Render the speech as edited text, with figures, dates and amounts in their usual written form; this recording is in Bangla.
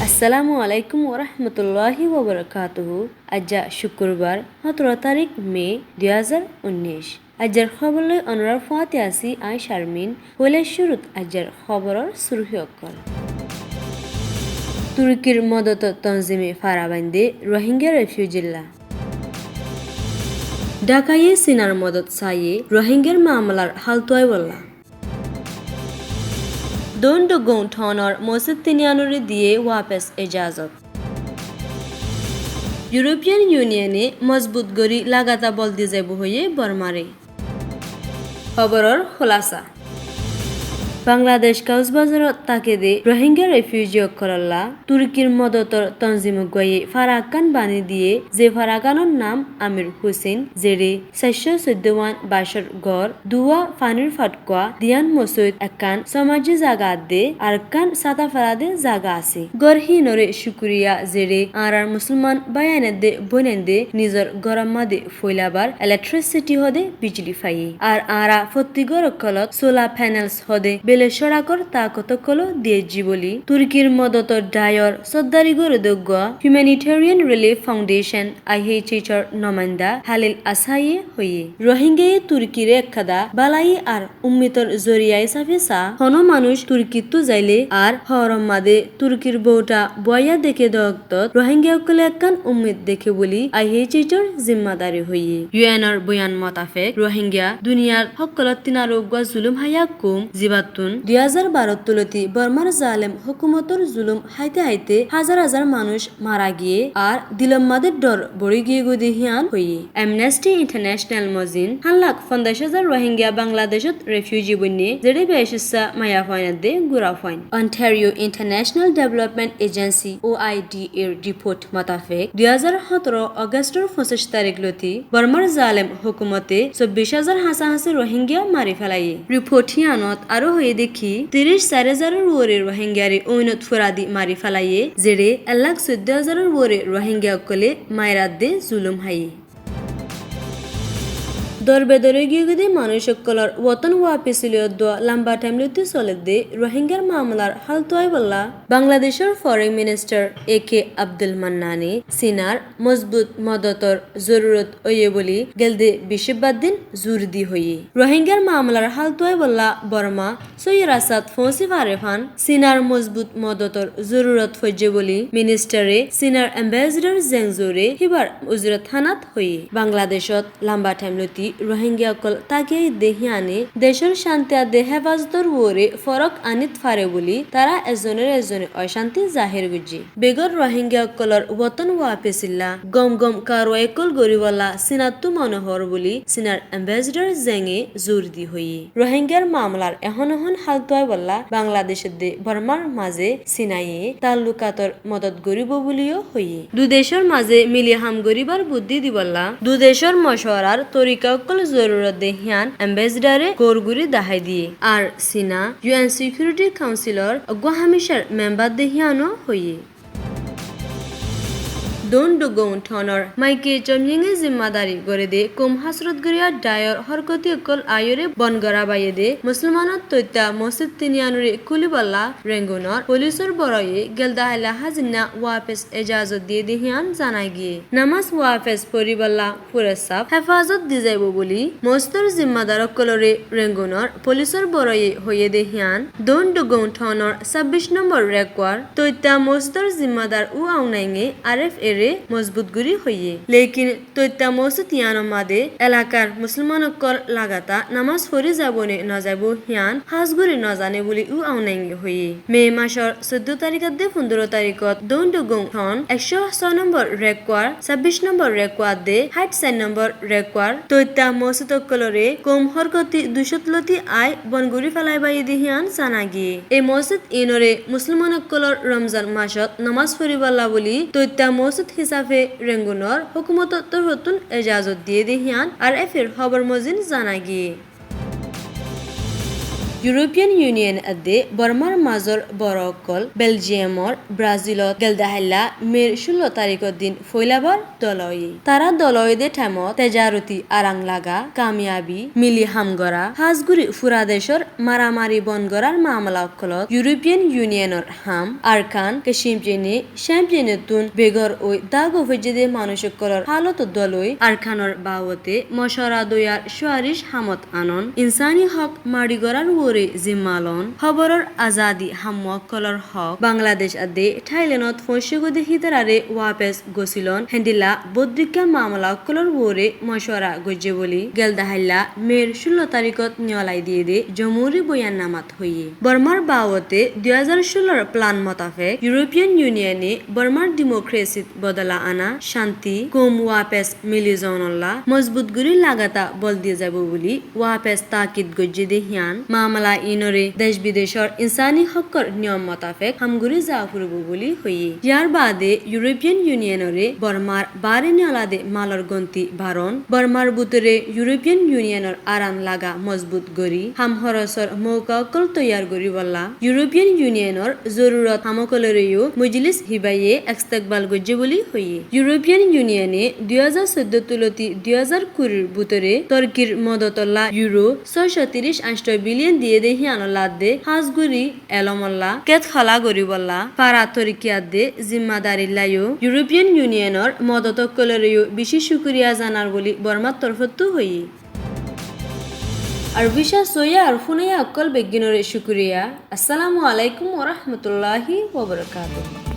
আসসালামু আলাইকুম ওরহমতুল্লাহি ওবরাকাতুহু। আজ্জা শুক্রবার 17 তারিখ মে 2019। আজ্জার খবরলৈ অনুৰাৰ ফাতে আসি আই শারমিন হলে শুরুত আজ্জার খবৰৰ সুরহি অকল। তুর্কির মদত তনজিমে ফারাবান্দে রোহিঙ্গা রেফিউজিল্লা ঢাকায়ে সিনার মদত সাইয়ে রোহিঙ্গার মামলার হালতোয় বললা। दोन ठोनर मस्जिद तिनियानुरी दिए वापस इजाजत। यूरोपियन यूनियने मजबूत गरी लागाता बल दी যাব হয়ে বর্মারে। খবরের খোলাসা। বাংলাদেশ কক্সবাজারত তাকেদে রোহিঙ্গা রেফিউজি অকরল্লা তুর্কির মদতর তনজিম গয়ে ফারাকান বানি দিয়ে যে ফারাকানোর নাম আমির হুসেন জেরে 414 বাসর গড় দুয়া ফানির ফাটকা দিয়ান মসজিদ একান সমাজি জাগা দে আর কান সাতা ফারাদে জাগা আছে গরহি নরে শুক্রিয়া জেরে আর মুসলমান বায়ানে বনেন্দে নিজর গরমাদে ফইলাবার ইলেকট্রিসিটি হদে বিজলি ফাইয়ে আর আরা ফত্তিগর কলত সোলার প্যানেলস হদে বেলে সড়াকর তা কতকলো দিয়ে জীবলি তুর্কির মদতর ডায়র সদ্দারিগর দগ্গ হিউম্যানিটেরিয়ান রিলিফ ফাউন্ডেশন IHR নমাইন্দা হালিল আসাইয়ে হইয়ে রোহিঙ্গায়ে তুর্কির একখাদা বালাই আর উম্মিতর জরিয়ায় সাফেসা হন মানুষ তুর্কিত্তু যাইলে আর হরম মাদে তুর্কির বউটা বয়া দেখে দক্ত রোহিঙ্গা অকলে একখান উম্মিত দেখে বলি IHR জিম্মাদারি হইয়ে ইউএনর বয়ান মতাফেক রোহিঙ্গা দুনিয়ার হকলত তিনারোগ্য জুলুম হায়া কুম জিবাতুন 2012 তুলতি বর্মার জালেম হুকুমতর জুলুম হাইতে হাইতে হাজার হাজার মানুষ মারা গিয়ে আর দিলম্মাদের ডর বড়ি গিয়ে গদি হিয়ান হইয়ে অ্যামনেস্টি ইন্টারন্যাশনাল মজিন 1,50,000 রোহিঙ্গা বাংলাদেশত রেফিউজি বন্যে জেডে বেশিসা মায়া ফাইনাদে গুরা ফাইন Ontario International Development Agency OID এর রিপোর্ট মোতাবেক 2017 আগস্টের 25 তারিখ লতি বর্মার জালেম হুকুমতে 24,000 হাসা রোহিঙ্গা মারি ফেলাইয়ে রিপোর্ট হিয়ানত আরো হয়ে দেখি 34,000 ওরে রোহিঙ্গারে ঐনত ফুরাদি মারি ফেলাইয়ে জেরে 1,14,000 ওরে রোহিঙ্গা অকলে মায়রাদে জুলুম হাইয়ে দরবেদরে গিয়ে মানুষ সকলের ওতন ওয়াপিসিলিয়ত দোয়া লম্বা টাইমলতে চলে দে রোহিঙ্গার মামলার হালতোয় বললা বাংলাদেশের ফরেন মিনিস্টার AK আব্দুল মান্নানি সিনার মজবুত মদতর জরুরত ওয়ে বলি গেলদে বিশেষবাদ দিন জোর দি হইয়ে রোহিঙ্গার মামলার হালতোয় বললা বর্মা সৈয়দ আসাদ ফৌসি ফারেফান সিনার মজবুত মদতর জরুরত ফজে বলি মিনিস্টারে সিনার অ্যাম্বাসেডর জেংজোরে হিবার উজরত থানাত হইয়ে বাংলাদেশত লম্বা টাইমলতি রোহিঙ্গা অকল তাকে দেহি আনে দেশের শান্তি আদে হেফাজতর ওরে ফরক আনিত ফারে বলি তারা এজনে অশান্তি জাহির গুজি বেগর রোহিঙ্গা অকলর ওতন ওয়াপেসিল্লা গম কারওয়াইকল গরিওয়ালা সিনাত্তু মনোহর বলি সিনার অ্যাম্বাসেডর জেঙে জোর দি হইয়ে রোহিঙ্গার মামলার এখন হালতোয় বললা বাংলাদেশের দে বর্মার মাঝে সিনাইয়ে তাল্লুকাতর মদত গরিব বলিও হইয়ে দু দেশের মাঝে মিলি হাম গরিবার বুদ্ধি দিবল্লা দু দেশের মশওয়ারার তরিকা জরুরত দেহিয়ান অ্যাম্বাসেডারে গোরগুরি দাহাই দিয়ে আর সিনা UN সিকিউরিটি কাউন্সিলর হামিশার মেম্বার দেহিয়ানো হইয়ে दोन ठोनर माइके चमयेंगे जिम्मेदारी गरे दे कुम हसरत गरिया डायर हरकती अकल आयरे बन गरा बाये दे मुसलमानत तोत्या मस्जिद तिनियानुरे कुलिबल्ला रेंगुनर पुलिसर बरये गेलदाहला हाजिना वापस इजाजत दिए देहियान जानाय गिए नामाज वापस परिबल्ला पुरसाब हेफाजत दी जाइबो बोली मस्जिदर जिम्मेदार अकलरे रेंगुनर पुलिसर बरये होये देहियान दोन ठोनर 26 नंबर रेकवार तोत्या मस्जिदर जिम्मेदार उ आउनाइंगे RF মজবুত গুরি হইয়ে লেকিন তৈতা মসজিদ ইয়ানো মাদে এলাকার মুসলমান কর লাগাতা নামাজ পড়ি যাবনে না যাব হিয়ান হাজগুরি না জানে বলি উ আউনাইঙ্গে হইয়ে মে মাসর 14 তারিখত দে 15 তারিখত দৌন ঠন 106 নম্বর রেকওয়ার 26 নম্বর রেকওয়ার দে 64 নম্বর রেকওয়ার তৈতা মসজিদ কলরে কম হরকতি 200 লতি আই বনগুরি ফেলাইবাই দিহিয়ান জানা গিয়ে এই মসজিদ ইনরে মুসলমান কলর রমজান মাসত নামাজ পড়িবাল্লা বলি তৈতা মসজিদ হিসাবে রেঙ্গুনর হুকুমত তরহতুন এজাজত দিয়ে দেহিয়ান আর এফের খবর মজিন জানা গিয়ে ইউৰোপিয়ান ইউনিয়ন আদে বৰ্মাৰ মাজৰ বৰকল বেলজিয়ামৰ ব্ৰাজিলত গেলদাহাল্লা মেৰ 16 তাৰিখৰ দিন ফৈলাবৰ দলয়ে তাৰা দলয়দে ঠামত তেজাৰতি আৰাং লাগা কামিয়াবি মিলি হামগৰা হাজগুৰি ফুৰাদেশৰ মাৰামাৰি বনগৰাৰ মামলা অকলত ইউৰোপিয়ান ইউনিয়নৰ হাম আৰকান কেশিমজেনে শ্যাম্পিয়নতুন বেগৰ ওই দাগ অভিজেদে মানুষকলৰ হালত দলই আৰকানৰ বাৱতে মশৰা দয়াৰ সোয়ারিশ হামত আনন ইনসানি হক মাৰিগৰাৰ ওৰে জিম্মালন খবৰৰ আজাদি হামকলৰ হক বাংলাদেশ আদে থাইলেণ্ডত ফৈশগদে হিতাৰাৰে ওয়াপেস গছিলন হেন্দিলা বদ্রিকা মামলা অকলৰ ওৰে মশরা গজ্জে বলি গেলদাহাল্লা মের 16 তারিখত নিয়লাই দিয়ে দে জমুরি বয়ান নামাত হইয়ে বর্মার বাৱতে 2016 প্লান মোতাবেক ইউৰোপিয়ান ইউনিয়নে বর্মার ডেমোক্রেসিত বদলা আনা শান্তি কম ওয়াপেস মিলিজনল্লা মজবুত গুৰি লাগাতা বল দিয়ে যাব বুলি ওয়াপেস তাকিদ গজ্জে দে হিয়ান মামলা ইনরে দেশ বিদেশৰ ইনসানি হকৰ নিয়ম মোতাবেক হামগুৰি যা ফুৰিব বুলি হইয়ে ইয়াৰ বাদে ইউৰোপিয়ান ইউনিয়নৰে বর্মার বারে নিয়লাদে মালৰ গন্তি বাৰণ বর্মার বুতরে ইউৰোপিয়ান ইউনিয়নৰ আৰাম লাগা মজবুত গৰি হামহৰসৰ মৌকা অকল তৈয়াৰ কৰি বল্লা ইউৰোপিয়ান ইউনিয়নৰ জৰুৰত হামকলৰেও মজলিস হিবাইয়ে ইস্তেকবাল গজ্জে বুলি হইয়ে ইউৰোপিয়ান ইউনিয়নে 2014 তুলতি 2020 বুতরে তুর্কির মদতল্লা ইউরো 630 বিলিয়ন দিয়ে দে হিয়ানল্লাদ দে হাজগুরি এলমল্লা কেত খালা গরি বল্লা পারা তরিকিয়াত দে জিম্মাদারিল্লায়ও ইউৰোপিয়ান ইউনিয়নৰ মদতকলরেও বেশি শুকরিয়া জানার বলি বর্মার তরফতো হইয়ে আর বিশেষ সইয়া আর ফুনাইয়া অকল বেগিনরে শুকরিয়া আসসালামু আলাইকুম ওয়া রাহমাতুল্লাহি ওয়া বারাকাতুহু।